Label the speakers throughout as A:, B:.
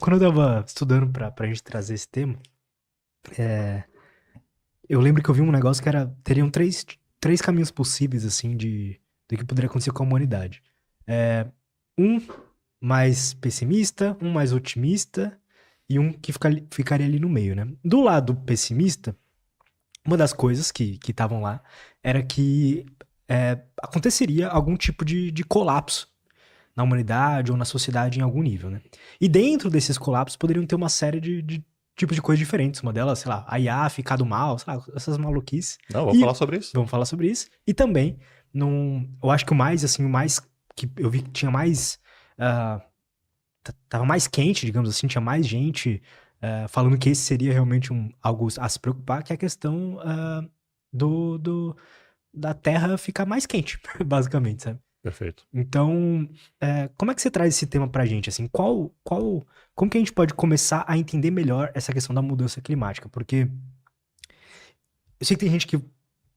A: quando eu tava estudando pra gente trazer esse tema, eu lembro que eu vi um negócio que teriam três caminhos possíveis, assim, do que poderia acontecer com a humanidade. Um mais pessimista, um mais otimista e um que ficaria ali no meio, né? Do lado pessimista, uma das coisas que estavam lá era que aconteceria algum tipo de colapso na humanidade ou na sociedade em algum nível, né? E dentro desses colapsos poderiam ter uma série de tipos de coisas diferentes. Uma delas, sei lá, a IA ficar do mal, sei lá, essas maluquices.
B: Não, vamos falar
A: E
B: sobre isso.
A: vamos falar sobre isso. E também, eu acho que o mais que eu vi que tinha mais ah, tava mais quente, digamos assim, tinha mais gente falando que esse seria realmente algo a se preocupar, que é a questão do, do- da Terra ficar mais quente, basicamente, sabe?
B: Perfeito.
A: Então, como é que você traz esse tema pra gente, assim, como que a gente pode começar a entender melhor essa questão da mudança climática? Porque eu sei que tem gente que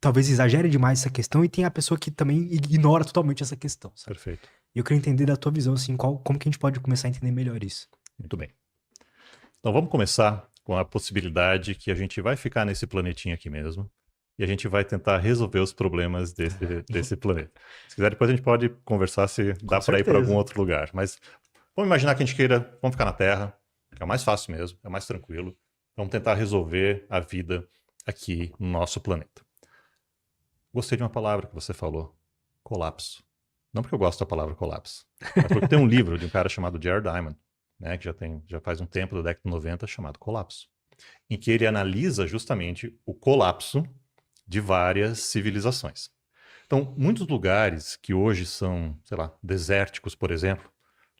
A: talvez exagere demais essa questão e tem a pessoa que também ignora totalmente essa questão, sabe?
B: Perfeito.
A: E eu queria entender da tua visão, assim, como que a gente pode começar a entender melhor isso?
B: Muito bem. Então vamos começar com a possibilidade que a gente vai ficar nesse planetinha aqui mesmo e a gente vai tentar resolver os problemas desse planeta. Se quiser, depois a gente pode conversar se dá para ir para algum
A: certeza.
B: outro lugar. Mas vamos imaginar que a gente vamos ficar na Terra, que é o mais fácil mesmo, é o mais tranquilo. Vamos tentar resolver a vida aqui no nosso planeta. Gostei de uma palavra que você falou, colapso. Não porque eu gosto da palavra colapso, mas porque tem um livro de um cara chamado Jared Diamond, né, que já faz um tempo, da década de 90, chamado Colapso, em que ele analisa justamente o colapso de várias civilizações. Então, muitos lugares que hoje são, sei lá, desérticos, por exemplo,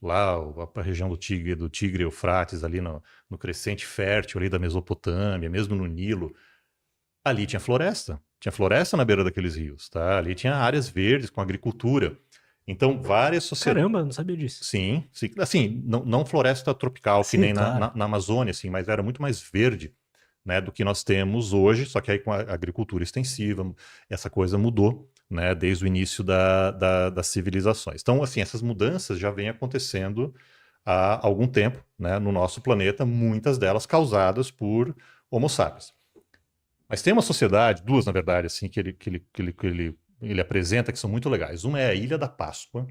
B: lá a região do Tigre Eufrates, ali no crescente fértil ali da Mesopotâmia, mesmo no Nilo, ali tinha floresta. Tinha floresta na beira daqueles rios, tá? Ali tinha áreas verdes com agricultura. Então, várias sociedades.
A: Caramba, eu não sabia disso.
B: Sim, sim, assim, não floresta tropical que
A: Sim,
B: nem
A: claro.
B: na Amazônia, assim, mas era muito mais verde, né, do que nós temos hoje, só que aí com a agricultura extensiva, essa coisa mudou, né, desde o início das civilizações. Então, assim, essas mudanças já vêm acontecendo há algum tempo, né, no nosso planeta, muitas delas causadas por Homo sapiens. Mas tem uma sociedade, duas na verdade, assim, que ele apresenta que são muito legais. Uma é a Ilha da Páscoa,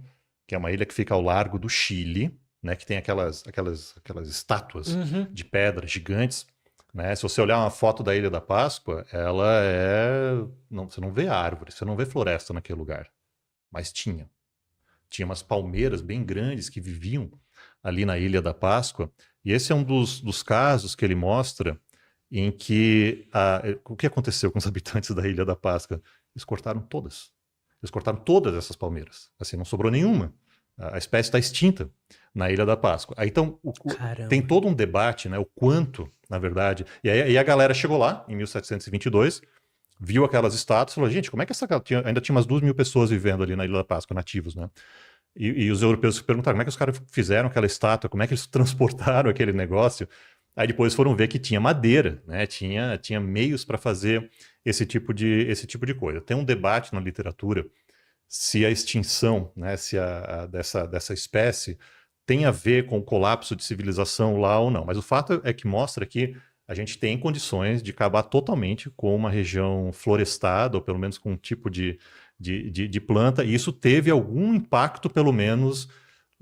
B: que é uma ilha que fica ao largo do Chile, né, que tem aquelas estátuas
A: Uhum.
B: de pedra gigantes. Né? Se você olhar uma foto da Ilha da Páscoa, ela é. Não, você não vê árvore, você não vê floresta naquele lugar. Mas tinha. Tinha umas palmeiras bem grandes que viviam ali na Ilha da Páscoa. E esse é um dos casos que ele mostra em que o que aconteceu com os habitantes da Ilha da Páscoa? Eles cortaram todas. Eles cortaram todas essas palmeiras. Assim, não sobrou nenhuma. A espécie está extinta na Ilha da Páscoa. Aí, então, tem
A: Caramba.
B: todo um debate, né, o quanto, na verdade. E aí a galera chegou lá, em 1722, viu aquelas estátuas e falou: gente, como é que ainda tinha umas 2.000 pessoas vivendo ali na Ilha da Páscoa, nativos, né? E os europeus se perguntaram como é que os caras fizeram aquela estátua, como é que eles transportaram aquele negócio. Aí depois foram ver que tinha madeira, né? Tinha meios para fazer esse tipo de coisa. Tem um debate na literatura se a extinção, né, se dessa espécie tem a ver com o colapso de civilização lá ou não. Mas o fato é que mostra que a gente tem condições de acabar totalmente com uma região florestada, ou pelo menos com um tipo de planta, e isso teve algum impacto, pelo menos,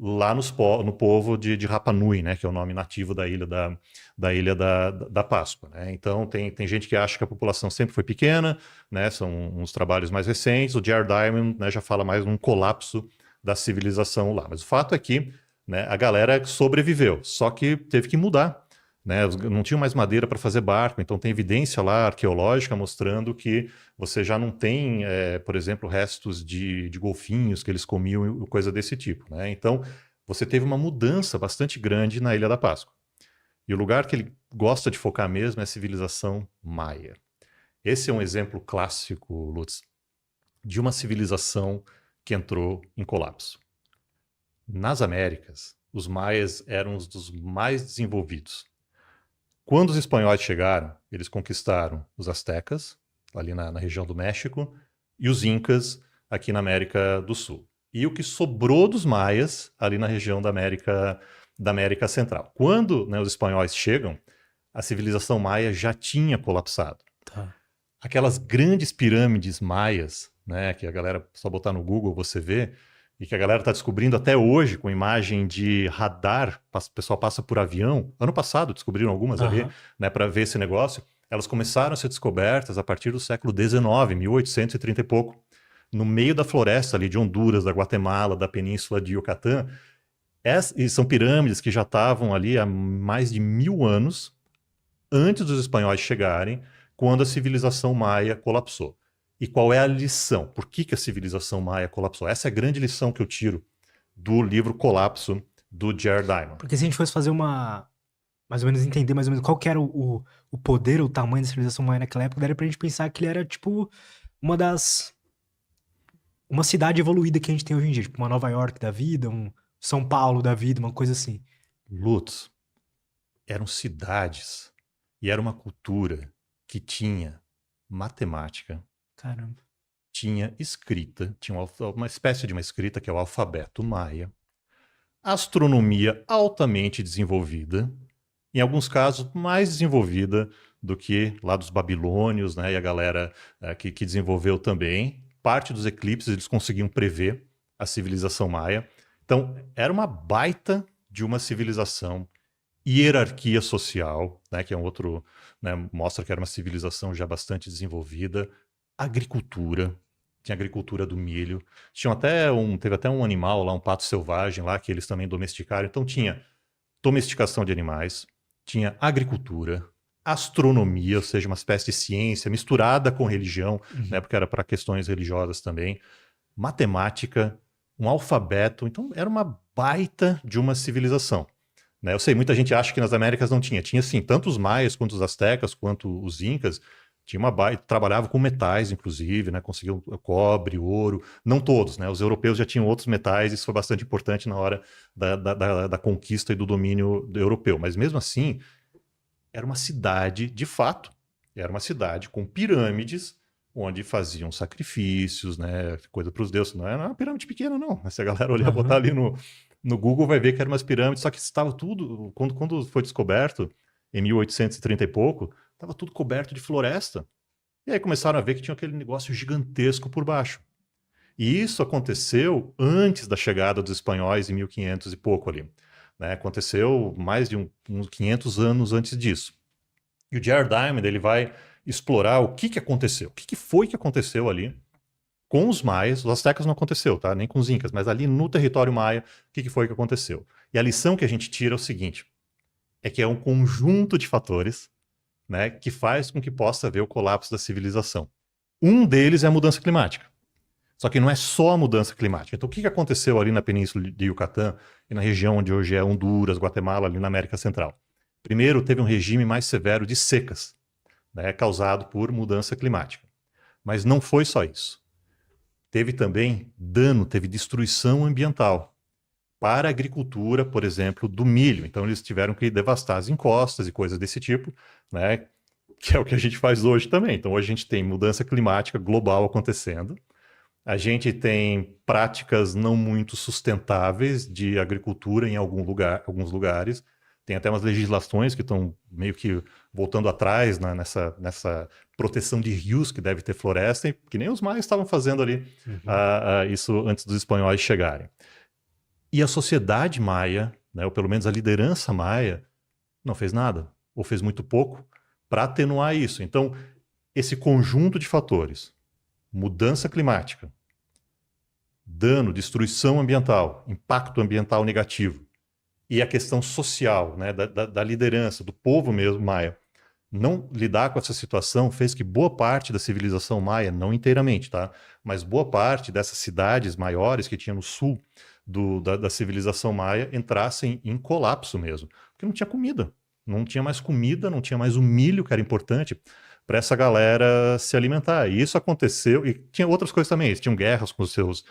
B: lá no povo de Rapa Nui, né, que é o nome nativo da Ilha da Páscoa. Né? Então, tem gente que acha que a população sempre foi pequena, né, são uns trabalhos mais recentes. O Jared Diamond, né, já fala mais num colapso da civilização lá. Mas o fato é que, né, a galera sobreviveu, só que teve que mudar. Né, não tinham mais madeira para fazer barco, então tem evidência lá arqueológica mostrando que você já não tem, por exemplo, restos de golfinhos que eles comiam, coisa desse tipo. Né? Então você teve uma mudança bastante grande na Ilha da Páscoa. E o lugar que ele gosta de focar mesmo é a civilização maia. Esse é um exemplo clássico, Lutz, de uma civilização que entrou em colapso. Nas Américas, os maias eram os dos mais desenvolvidos. Quando os espanhóis chegaram, eles conquistaram os astecas, ali na região do México, e os incas, aqui na América do Sul. E o que sobrou dos maias, ali na região da da América Central. Quando, né, os espanhóis chegam, a civilização maia já tinha colapsado.
A: Tá.
B: Aquelas grandes pirâmides maias, né, que a galera, só botar no Google você vê, e que a galera está descobrindo até hoje com imagem de radar, o pessoal passa por avião. Ano passado descobriram algumas ali, né, para ver esse negócio. Elas começaram a ser descobertas a partir do século XIX, 1830 e pouco, no meio da floresta ali de Honduras, da Guatemala, da península de Yucatán. E são pirâmides que já estavam ali há mais de 1000 anos antes dos espanhóis chegarem, quando a civilização maia colapsou. E qual é a lição? Por que a civilização maia colapsou? Essa é a grande lição que eu tiro do livro Colapso, do Jared Diamond.
A: Porque se a gente fosse fazer mais ou menos entender mais ou menos qual que era o poder, o tamanho da civilização maia naquela época, daria pra gente pensar que ele era tipo uma cidade evoluída que a gente tem hoje em dia, tipo uma Nova York da vida, um São Paulo da vida, uma coisa assim.
B: Lutz, eram cidades e era uma cultura que tinha matemática,
A: Caramba.
B: tinha escrita, tinha uma espécie de uma escrita que é o alfabeto maia, astronomia altamente desenvolvida, em alguns casos mais desenvolvida do que lá dos babilônios, né, e a galera que desenvolveu também. Parte dos eclipses eles conseguiam prever a civilização maia. Então, era uma baita de uma civilização, hierarquia social, né, que é um outro, né, mostra que era uma civilização já bastante desenvolvida, agricultura, tinha agricultura do milho, teve até um animal lá, um pato selvagem lá, que eles também domesticaram, então tinha domesticação de animais, tinha agricultura, astronomia, ou seja, uma espécie de ciência misturada com religião, né, porque era para questões religiosas também, matemática, um alfabeto, então era uma baita de uma civilização. Né? Eu sei, muita gente acha que nas Américas não tinha. Tinha sim, tanto os maias, quanto os astecas, quanto os incas, tinha uma baita, trabalhava com metais, inclusive, né? Conseguiam cobre, ouro, não todos, né? Os europeus já tinham outros metais, isso foi bastante importante na hora da conquista e do domínio europeu. Mas mesmo assim, era uma cidade, de fato, era uma cidade com pirâmides, onde faziam sacrifícios, né? Coisa para os deuses. Não era uma pirâmide pequena, não. Se a galera olhar, botar ali no Google, vai ver que eram umas pirâmides, só que estava tudo, quando foi descoberto, em 1830 e pouco, estava tudo coberto de floresta. E aí começaram a ver que tinha aquele negócio gigantesco por baixo. E isso aconteceu antes da chegada dos espanhóis em 1500 e pouco ali. Né? Aconteceu mais de uns 500 anos antes disso. E o Jared Diamond ele vai explorar o que aconteceu. O que foi que aconteceu ali com os maias. Os astecas não aconteceu, tá? Nem com os incas, mas ali no território maia, o que foi que aconteceu? E a lição que a gente tira é o seguinte, é que é um conjunto de fatores, né, que faz com que possa haver o colapso da civilização. Um deles é a mudança climática. Só que não é só a mudança climática. Então o que aconteceu ali na península de Yucatán e na região onde hoje é Honduras, Guatemala, ali na América Central? Primeiro, teve um regime mais severo de secas, né, causado por mudança climática. Mas não foi só isso. Teve também dano, teve destruição ambiental para a agricultura, por exemplo, do milho. Então eles tiveram que devastar as encostas e coisas desse tipo, né? Que é o que a gente faz hoje também. Então hoje a gente tem mudança climática global acontecendo. A gente tem práticas não muito sustentáveis de agricultura em alguns lugares. Tem até umas legislações que estão meio que voltando atrás, né, nessa proteção de rios que deve ter floresta, que nem os maias estavam fazendo ali isso antes dos espanhóis chegarem. E a sociedade maia, né, ou pelo menos a liderança maia, não fez nada, ou fez muito pouco, para atenuar isso. Então, esse conjunto de fatores, mudança climática, dano, destruição ambiental, impacto ambiental negativo, e a questão social, né, da liderança, do povo mesmo maia, não lidar com essa situação fez que boa parte da civilização maia, não inteiramente, tá? Mas boa parte dessas cidades maiores que tinha no sul da civilização maia entrassem em colapso mesmo. Porque não tinha comida. Não tinha mais comida, não tinha mais o milho, que era importante para essa galera se alimentar. E isso aconteceu, e tinha outras coisas também. Eles tinham guerras com os seus,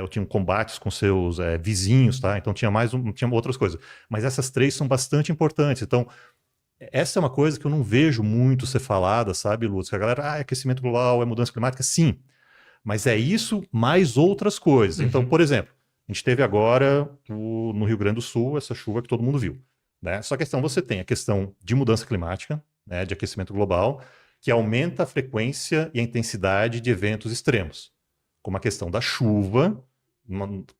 B: tinham combates com seus vizinhos, tá? Então tinha tinha outras coisas. Mas essas três são bastante importantes. Então, essa é uma coisa que eu não vejo muito ser falada, sabe, Lutz? Que a galera, é aquecimento global, é mudança climática, sim. Mas é isso mais outras coisas. Então, por exemplo, A gente teve agora no Rio Grande do Sul essa chuva que todo mundo viu, né? Só que você tem a questão de mudança climática, né, de aquecimento global, que aumenta a frequência e a intensidade de eventos extremos, como a questão da chuva,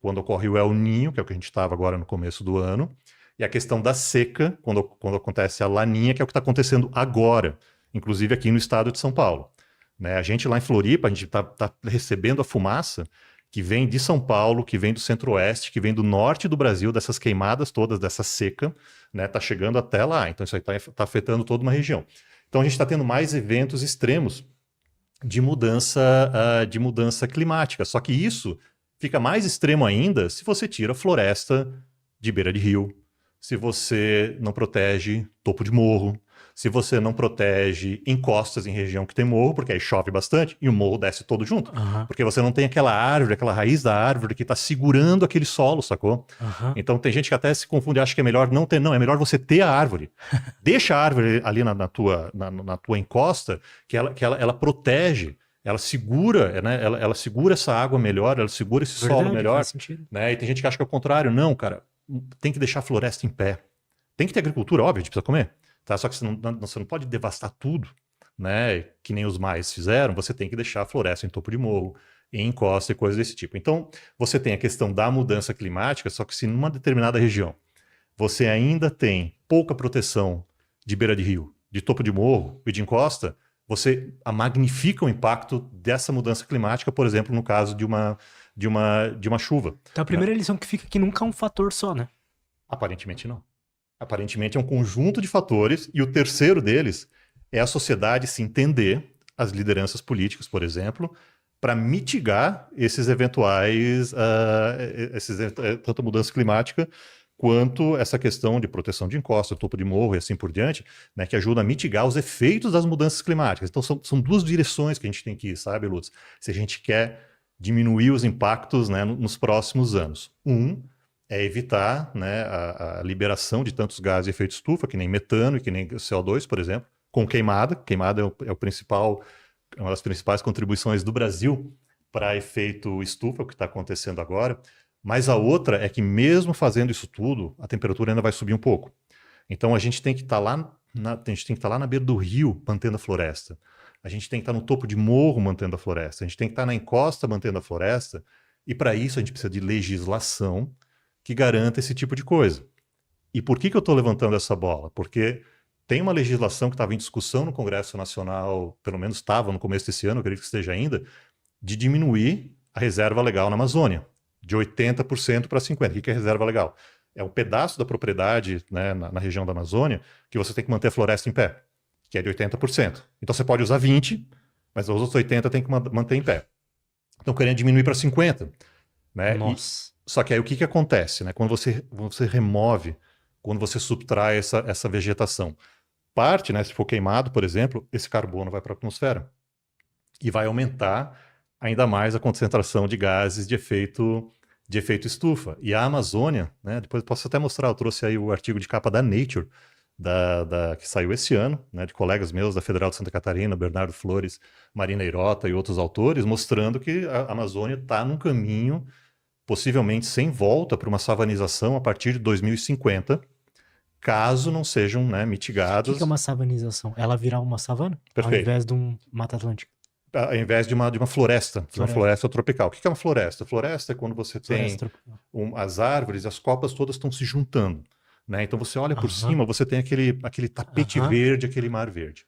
B: quando ocorre o El Niño, que é o que a gente estava agora no começo do ano, e a questão da seca, quando acontece a Laninha, que é o que está acontecendo agora, inclusive aqui no estado de São Paulo. Né? A gente lá em Floripa, a gente está recebendo a fumaça que vem de São Paulo, que vem do centro-oeste, que vem do norte do Brasil, dessas queimadas todas, dessa seca, né? Tá chegando até lá. Então isso aí está afetando toda uma região. Então a gente está tendo mais eventos extremos de mudança climática. Só que isso fica mais extremo ainda se você tira floresta de beira de rio, se você não protege topo de morro, se você não protege encostas em região que tem morro, porque aí chove bastante e o morro desce todo junto.
A: Aham,
B: Porque você não tem aquela árvore, aquela raiz da árvore que está segurando aquele solo, sacou?
A: aham.
B: Então tem gente que até se confunde, acha que é melhor não ter. Não, é melhor você ter a árvore. Deixa a árvore ali na tua encosta, que ela protege, ela segura, né? Ela segura essa água melhor, ela segura esse solo
A: Verdade,
B: melhor.
A: faz sentido.
B: Né? E tem gente que acha que é o contrário. Não, cara, tem que deixar a floresta em pé. Tem que ter agricultura, óbvio, a gente precisa comer. Tá? Só que você não pode devastar tudo, né? Que nem os mais fizeram. Você tem que deixar a floresta em topo de morro, em encosta e coisas desse tipo. Então, você tem a questão da mudança climática, só que se numa determinada região você ainda tem pouca proteção de beira de rio, de topo de morro e de encosta, você magnifica o impacto dessa mudança climática, por exemplo, no caso de uma chuva.
A: Então a primeira lição que fica é que nunca é um fator só, né?
B: Aparentemente não. Aparentemente é um conjunto de fatores, e o terceiro deles é a sociedade se entender, as lideranças políticas, por exemplo, para mitigar esses eventuais, tanto a mudança climática quanto essa questão de proteção de encosta, topo de morro e assim por diante, né, que ajuda a mitigar os efeitos das mudanças climáticas. Então são duas direções que a gente tem que ir, sabe, Lutz? Se a gente quer diminuir os impactos, né, nos próximos anos. É evitar, né, a liberação de tantos gases de efeito estufa, que nem metano e que nem CO2, por exemplo, com queimada. Queimada é uma das principais contribuições do Brasil para efeito estufa, o que está acontecendo agora. Mas a outra é que mesmo fazendo isso tudo, a temperatura ainda vai subir um pouco. Então a gente tem que estar lá na beira do rio mantendo a floresta. A gente tem que estar no topo de morro mantendo a floresta. A gente tem que estar na encosta mantendo a floresta. E para isso a gente precisa de legislação que garanta esse tipo de coisa. E por que eu estou levantando essa bola? Porque tem uma legislação que estava em discussão no Congresso Nacional, pelo menos estava no começo desse ano, eu acredito que esteja ainda, de diminuir a reserva legal na Amazônia, de 80% para 50%. O que é reserva legal? É um pedaço da propriedade, né, na região da Amazônia que você tem que manter a floresta em pé, que é de 80%. Então você pode usar 20%, mas os outros 80% tem que manter em pé. Então querendo diminuir para 50%. Né?
A: Nossa.
B: Só que aí o que acontece? Né? Quando você remove, quando você subtrai essa vegetação, parte, né, se for queimado, por exemplo, esse carbono vai para a atmosfera e vai aumentar ainda mais a concentração de gases de efeito estufa. E a Amazônia, né, depois posso até mostrar, eu trouxe aí o artigo de capa da Nature, que saiu esse ano, né, de colegas meus da Federal de Santa Catarina, Bernardo Flores, Marina Irota e outros autores, mostrando que a Amazônia está num caminho possivelmente sem volta para uma savanização a partir de 2050, caso não sejam, né,
A: O
B: mitigados.
A: que é uma savanização? Ela virar uma savana?
B: Perfeito.
A: Ao invés de um Mata Atlântica?
B: Ao invés de uma floresta, uma floresta tropical. O que é uma floresta? Floresta é quando você tem as árvores, as copas todas estão se juntando. Né? Então você olha por cima, você tem aquele tapete verde, aquele mar verde.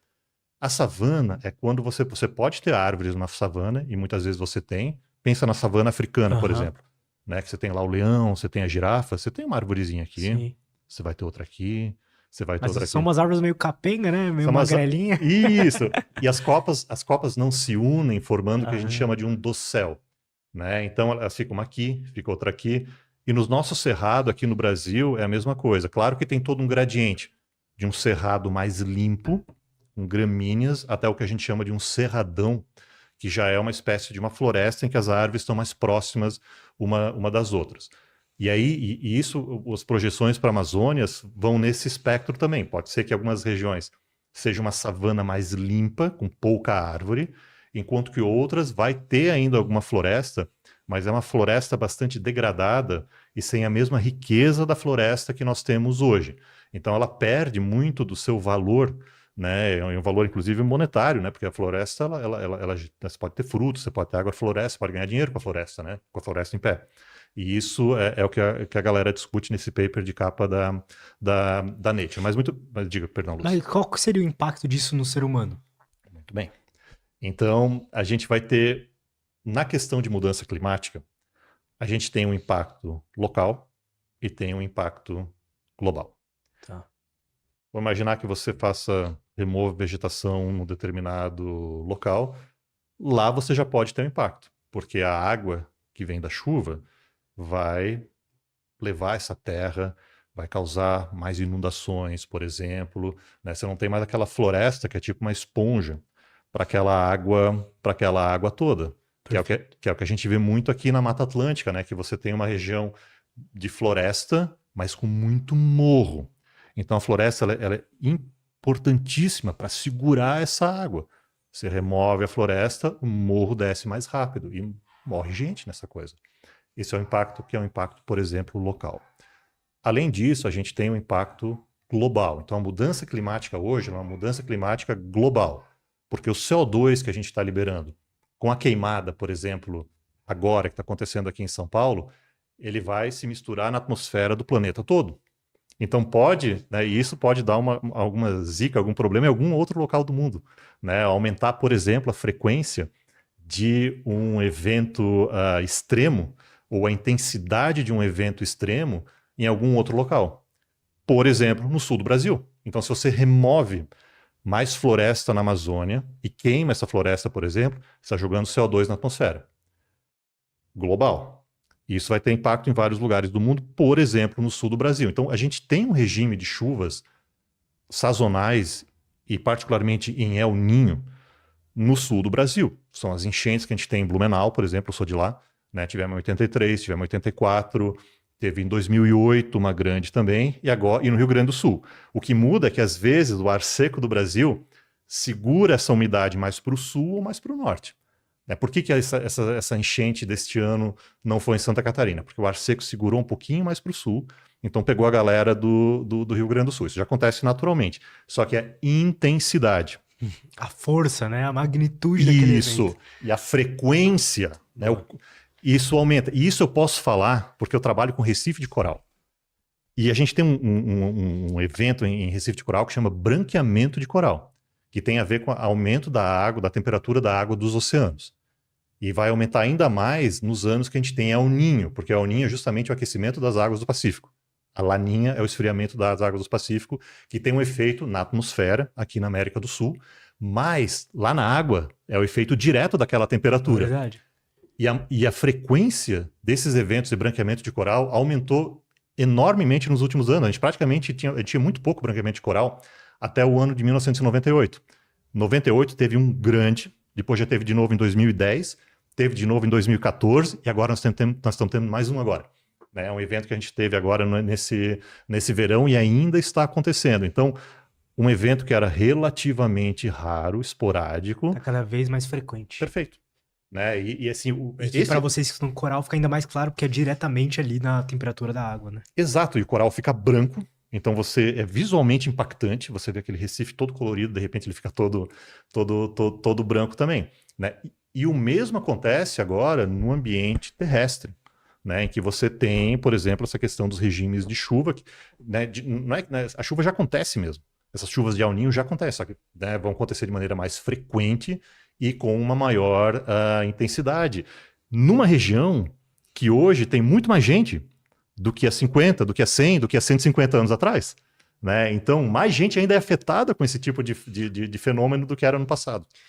B: A savana é quando você pode ter árvores numa savana, e muitas vezes você tem. Pensa na savana africana, por exemplo. Né? Que você tem lá o leão, você tem a girafa, você tem uma arvorezinha aqui,
A: Sim.
B: Você vai ter outra aqui, você vai ter
A: Mas
B: outra aqui.
A: são umas árvores meio capenga, né? Meio magrelinha.
B: Isso! E as copas não se unem, formando o que a gente chama de um dossel. Né? Então elas ficam uma aqui, fica outra aqui. E no nosso cerrado aqui no Brasil é a mesma coisa. Claro que tem todo um gradiente de um cerrado mais limpo, com gramíneas, até o que a gente chama de um cerradão, que já é uma espécie de uma floresta em que as árvores estão mais próximas uma das outras. E aí, isso, as projeções para a Amazônia vão nesse espectro também. Pode ser que algumas regiões seja uma savana mais limpa, com pouca árvore, enquanto que outras vai ter ainda alguma floresta, mas é uma floresta bastante degradada e sem a mesma riqueza da floresta que nós temos hoje. Então ela perde muito do seu valor, né? É um valor inclusive monetário, né? Porque a floresta, você pode ter frutos, você pode ter água floresta, você pode ganhar dinheiro com a floresta, né? Com a floresta em pé. E isso é o que a galera discute nesse paper de capa da Nature. Mas diga, perdão, Lúcio.
A: Mas qual que seria o impacto disso no ser humano?
B: Muito bem. Então, a gente vai ter, na questão de mudança climática, a gente tem um impacto local e tem um impacto global.
A: Tá.
B: Vamos imaginar que você remova vegetação num determinado local. Lá você já pode ter um impacto, porque a água que vem da chuva vai levar essa terra, vai causar mais inundações, por exemplo, né? Você não tem mais aquela floresta que é tipo uma esponja para aquela água toda, que é o que a gente vê muito aqui na Mata Atlântica, né? Que você tem uma região de floresta, mas com muito morro. Então a floresta ela é importantíssima para segurar essa água. Você remove a floresta, o morro desce mais rápido e morre gente nessa coisa. Esse é o impacto que é um impacto, por exemplo, local. Além disso, a gente tem um impacto global. Então a mudança climática hoje é uma mudança climática global, porque o CO2 que a gente está liberando com a queimada, por exemplo, agora que está acontecendo aqui em São Paulo, ele vai se misturar na atmosfera do planeta todo. Então pode, né, e isso pode dar alguma zica, algum problema em algum outro local do mundo, né? Aumentar, por exemplo, a frequência de um evento extremo ou a intensidade de um evento extremo em algum outro local. Por exemplo, no sul do Brasil. Então, se você remove mais floresta na Amazônia e queima essa floresta, por exemplo, você está jogando CO2 na atmosfera. Global. Isso vai ter impacto em vários lugares do mundo, por exemplo, no sul do Brasil. Então, a gente tem um regime de chuvas sazonais e particularmente em El Niño no sul do Brasil. São as enchentes que a gente tem em Blumenau, por exemplo, eu sou de lá, né? Tivemos em 83, tivemos em 84, teve em 2008 uma grande também, e no Rio Grande do Sul. O que muda é que, às vezes, o ar seco do Brasil segura essa umidade mais para o sul ou mais para o norte. Por que essa enchente deste ano não foi em Santa Catarina? Porque o ar seco segurou um pouquinho mais para o sul, então pegou a galera do Rio Grande do Sul. Isso já acontece naturalmente, só que é intensidade.
A: A força, né? A magnitude daquele evento.
B: E a frequência, né? Isso aumenta. E isso eu posso falar porque eu trabalho com Recife de Coral. E a gente tem um evento em Recife de Coral que chama branqueamento de coral, que tem a ver com o aumento da água, da temperatura da água dos oceanos. E vai aumentar ainda mais nos anos que a gente tem El Niño, porque El Niño é justamente o aquecimento das águas do Pacífico. A Laninha é o esfriamento das águas do Pacífico, que tem um efeito na atmosfera, aqui na América do Sul, mas lá na água é o efeito direto daquela temperatura.
A: É verdade.
B: E a frequência desses eventos de branqueamento de coral aumentou enormemente nos últimos anos. A gente praticamente tinha muito pouco branqueamento de coral até o ano de 1998. Em 98 teve um grande, depois já teve de novo em 2010, teve de novo em 2014 e agora nós estamos tendo mais um agora. É um evento que a gente teve agora nesse verão e ainda está acontecendo. Então, um evento que era relativamente raro, esporádico.
A: Está cada vez mais frequente.
B: Perfeito. Né? E assim,
A: para vocês que estão no coral fica ainda mais claro, porque é diretamente ali na temperatura da água, né?
B: Exato, e o coral fica branco, então é visualmente impactante, você vê aquele Recife todo colorido, de repente ele fica todo branco também. Né? E o mesmo acontece agora no ambiente terrestre, né? Em que você tem, por exemplo, essa questão dos regimes de chuva, né? A chuva já acontece mesmo. Essas chuvas de El Niño já acontecem, né? Vão acontecer de maneira mais frequente e com uma maior intensidade. Numa região que hoje tem muito mais gente do que há 50, do que há 100, do que há 150 anos atrás. Né? Então, mais gente ainda é afetada com esse tipo de fenômeno do que era no passado.